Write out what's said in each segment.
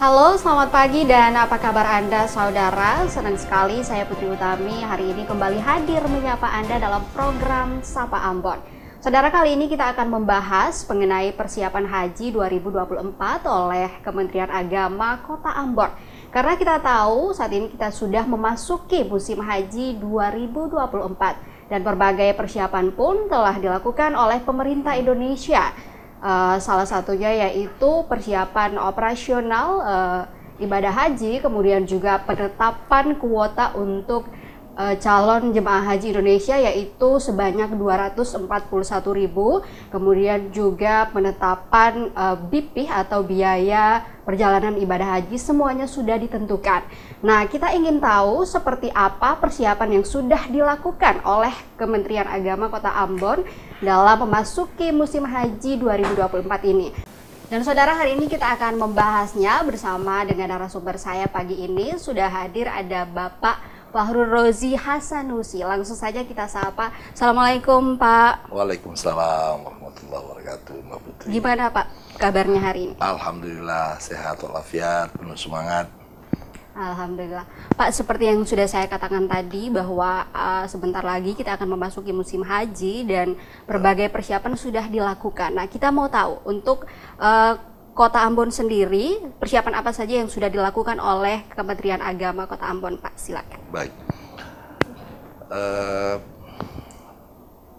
Halo, selamat pagi dan apa kabar Anda saudara? Senang sekali saya Putri Utami hari ini kembali hadir menyapa Anda dalam program Sapa Ambon. Saudara, kali ini kita akan membahas mengenai persiapan haji 2024 oleh Kementerian Agama Kota Ambon. Karena kita tahu saat ini kita sudah memasuki musim haji 2024 dan berbagai persiapan pun telah dilakukan oleh pemerintah Indonesia. Salah satunya yaitu persiapan operasional ibadah haji, kemudian juga penetapan kuota untuk calon jemaah haji Indonesia yaitu sebanyak 241.000, kemudian juga penetapan BIP atau biaya perjalanan ibadah haji semuanya sudah ditentukan. Nah, kita ingin tahu seperti apa persiapan yang sudah dilakukan oleh Kementerian Agama Kota Ambon dalam memasuki musim haji 2024 ini. Dan saudara, hari ini kita akan membahasnya bersama dengan narasumber saya pagi ini. Sudah hadir ada Bapak Fahrul Rozi Hasanusi. Langsung saja kita sapa. Assalamualaikum Pak. Waalaikumsalam warahmatullahi wabarakatuh, Mbak Putri. Gimana Pak kabarnya hari ini? Alhamdulillah sehat walafiat, penuh semangat. Alhamdulillah. Pak, seperti yang sudah saya katakan tadi bahwa sebentar lagi kita akan memasuki musim haji dan berbagai persiapan sudah dilakukan. Nah, kita mau tahu untuk Kota Ambon sendiri, persiapan apa saja yang sudah dilakukan oleh Kementerian Agama Kota Ambon, Pak? Silakan. Baik.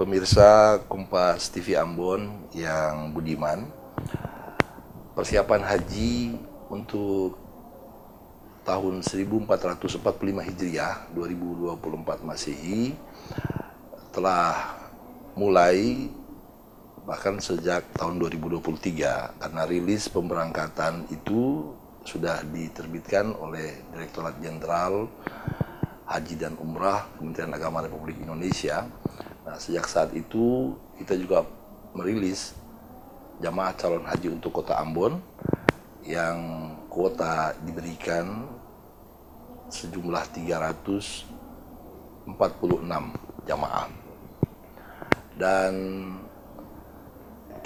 Pemirsa Kompas TV Ambon yang budiman, persiapan haji untuk tahun 1445 Hijriah 2024 Masehi telah mulai bahkan sejak tahun 2023, karena rilis pemberangkatan itu sudah diterbitkan oleh Direktorat Jenderal Haji dan Umrah Kementerian Agama Republik Indonesia. Nah, sejak saat itu kita juga merilis jamaah calon haji untuk Kota Ambon yang kuota diberikan sejumlah 346 jamaah. Dan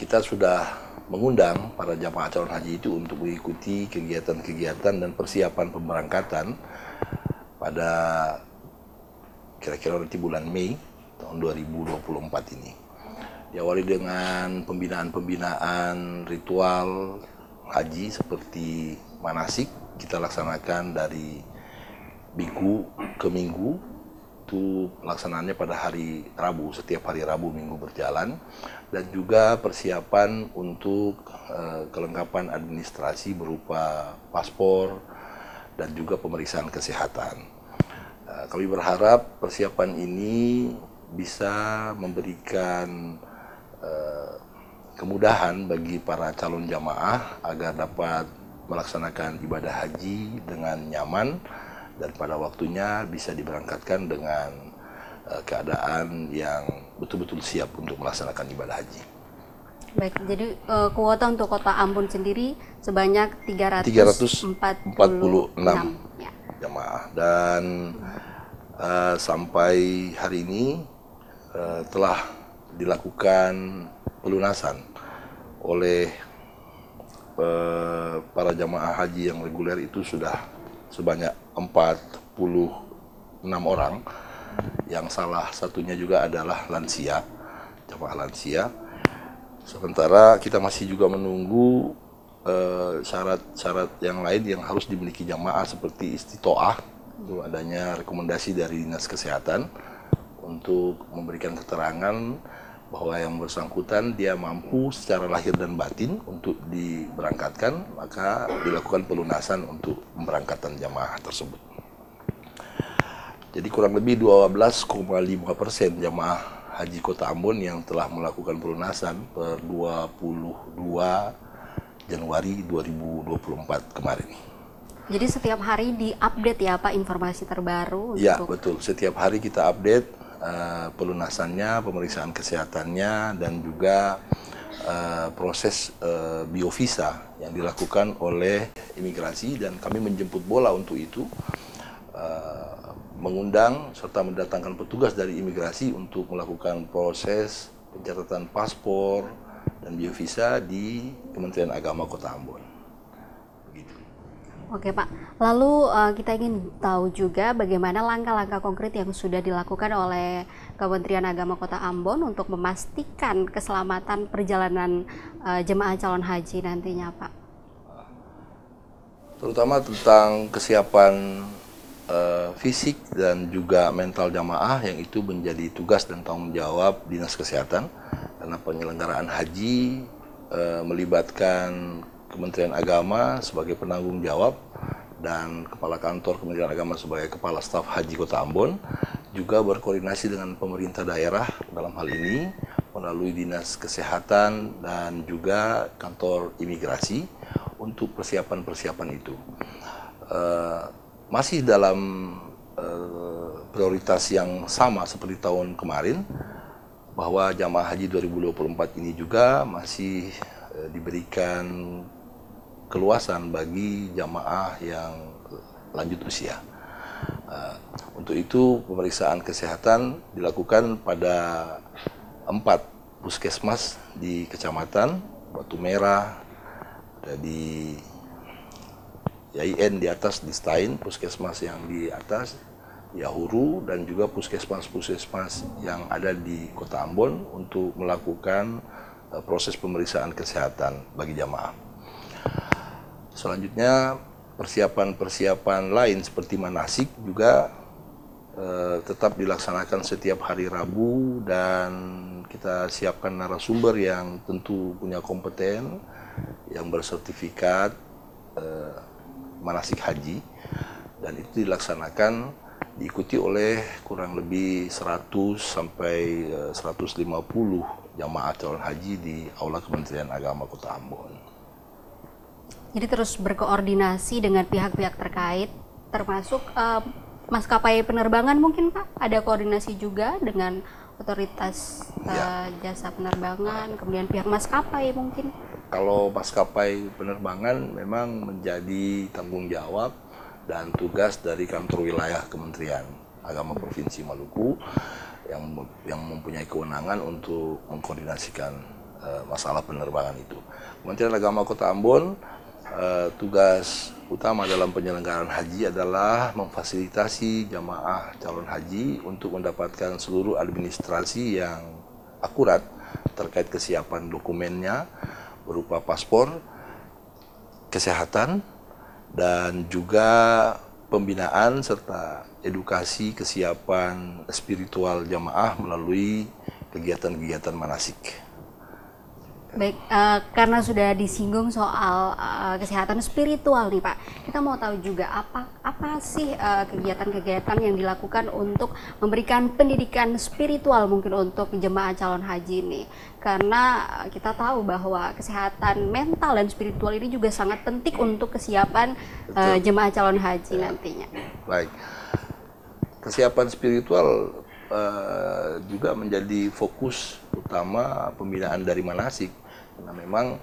kita sudah mengundang para jamaah calon haji itu untuk mengikuti kegiatan-kegiatan dan persiapan pemberangkatan pada kira-kira nanti bulan Mei tahun 2024 ini. Diawali dengan pembinaan ritual haji seperti manasik, kita laksanakan dari minggu ke minggu. Itu pelaksanaannya pada hari Rabu, setiap hari Rabu minggu berjalan, dan juga persiapan untuk kelengkapan administrasi berupa paspor dan juga pemeriksaan kesehatan. Kami berharap persiapan ini bisa memberikan kemudahan bagi para calon jamaah agar dapat melaksanakan ibadah haji dengan nyaman dan pada waktunya bisa diberangkatkan dengan keadaan yang betul-betul siap untuk melaksanakan ibadah haji. Baik, jadi kuota untuk Kota Ambon sendiri sebanyak 346 ya, jamaah. Dan sampai hari ini telah dilakukan pelunasan oleh para jamaah haji yang reguler itu sudah sebanyak 46 orang, yang salah satunya juga adalah lansia, jamaah lansia. Sementara kita masih juga menunggu syarat-syarat yang lain yang harus dimiliki jamaah seperti istitoah, itu adanya rekomendasi dari Dinas Kesehatan untuk memberikan keterangan bahwa yang bersangkutan dia mampu secara lahir dan batin untuk diberangkatkan, maka dilakukan pelunasan untuk pemberangkatan jamaah tersebut. Jadi kurang lebih 12,5% jamaah haji Kota Ambon yang telah melakukan pelunasan per 22 Januari 2024 kemarin. Jadi setiap hari diupdate ya Pak informasi terbaru? Ya, betul. Setiap hari kita update pelunasannya, pemeriksaan kesehatannya, dan juga proses biovisa yang dilakukan oleh imigrasi, dan kami menjemput bola untuk itu, mengundang serta mendatangkan petugas dari imigrasi untuk melakukan proses pencatatan paspor dan biovisa di Kementerian Agama Kota Ambon. Begitu. Oke Pak, lalu kita ingin tahu juga bagaimana langkah-langkah konkret yang sudah dilakukan oleh Kementerian Agama Kota Ambon untuk memastikan keselamatan perjalanan jemaah calon haji nantinya Pak. Terutama tentang kesiapan fisik dan juga mental jamaah, yang itu menjadi tugas dan tanggung jawab Dinas Kesehatan, karena penyelenggaraan haji melibatkan Kementerian Agama sebagai penanggung jawab dan Kepala Kantor Kementerian Agama sebagai Kepala Staf Haji Kota Ambon, juga berkoordinasi dengan pemerintah daerah dalam hal ini melalui Dinas Kesehatan dan juga Kantor Imigrasi untuk persiapan-persiapan itu. Masih dalam prioritas yang sama seperti tahun kemarin, bahwa jamaah haji 2024 ini juga masih diberikan keluasan bagi jamaah yang lanjut usia. Untuk itu pemeriksaan kesehatan dilakukan pada 4 puskesmas di Kecamatan Batu Merah, ada di YIN di atas, di Stein, puskesmas yang di atas, Yahuru, dan juga puskesmas-puskesmas yang ada di Kota Ambon untuk melakukan proses pemeriksaan kesehatan bagi jamaah. Selanjutnya persiapan-persiapan lain seperti manasik juga tetap dilaksanakan setiap hari Rabu, dan kita siapkan narasumber yang tentu punya kompeten, yang bersertifikat manasik haji, dan itu dilaksanakan diikuti oleh kurang lebih 100 sampai 150 jamaah calon haji di Aula Kementerian Agama Kota Ambon. Jadi terus berkoordinasi dengan pihak-pihak terkait, termasuk maskapai penerbangan mungkin Pak? Ada koordinasi juga dengan otoritas jasa penerbangan, kemudian pihak maskapai mungkin? Kalau maskapai penerbangan memang menjadi tanggung jawab dan tugas dari kantor wilayah Kementerian Agama Provinsi Maluku yang mempunyai kewenangan untuk mengkoordinasikan masalah penerbangan itu. Kementerian Agama Kota Ambon, tugas utama dalam penyelenggaraan haji adalah memfasilitasi jamaah calon haji untuk mendapatkan seluruh administrasi yang akurat terkait kesiapan dokumennya berupa paspor, kesehatan, dan juga pembinaan serta edukasi kesiapan spiritual jamaah melalui kegiatan-kegiatan manasik. Baik, karena sudah disinggung soal kesehatan spiritual nih Pak, kita mau tahu juga apa sih kegiatan-kegiatan yang dilakukan untuk memberikan pendidikan spiritual mungkin untuk jemaah calon haji ini. Karena kita tahu bahwa kesehatan mental dan spiritual ini juga sangat penting untuk kesiapan jemaah calon haji nantinya. Baik, kesiapan spiritual juga menjadi fokus utama pembinaan dari manasik, karena memang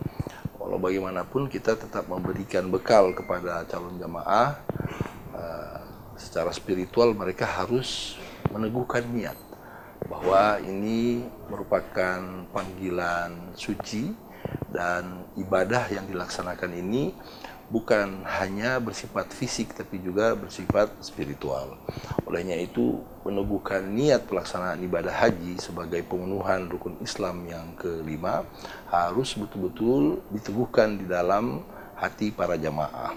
walau bagaimanapun kita tetap memberikan bekal kepada calon jamaah. Secara spiritual mereka harus meneguhkan niat bahwa ini merupakan panggilan suci, dan ibadah yang dilaksanakan ini bukan hanya bersifat fisik tapi juga bersifat spiritual. Olehnya itu, meneguhkan niat pelaksanaan ibadah haji sebagai pemenuhan rukun Islam yang kelima harus betul-betul diteguhkan di dalam hati para jamaah.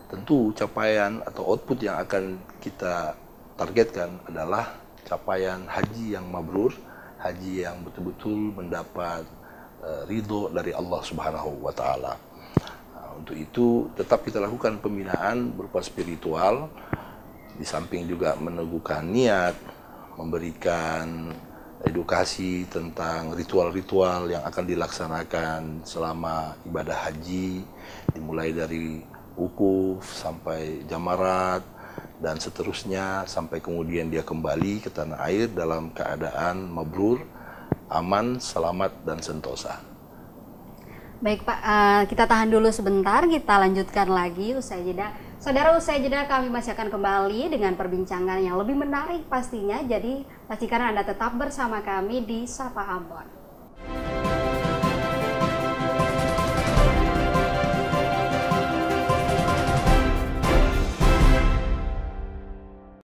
Tentu capaian atau output yang akan kita targetkan adalah capaian haji yang mabrur, haji yang betul-betul mendapat ridho dari Allah Subhanahu wa Ta'ala. Untuk itu tetap kita lakukan pembinaan berupa spiritual, di samping juga meneguhkan niat, memberikan edukasi tentang ritual-ritual yang akan dilaksanakan selama ibadah haji, dimulai dari wukuf sampai jamarat dan seterusnya, sampai kemudian dia kembali ke tanah air dalam keadaan mabrur, aman, selamat, dan sentosa. Baik Pak, kita tahan dulu sebentar, kita lanjutkan lagi usai jeda. Saudara, usai jeda kami masih akan kembali dengan perbincangan yang lebih menarik pastinya, jadi pastikan Anda tetap bersama kami di Sapa Ambon.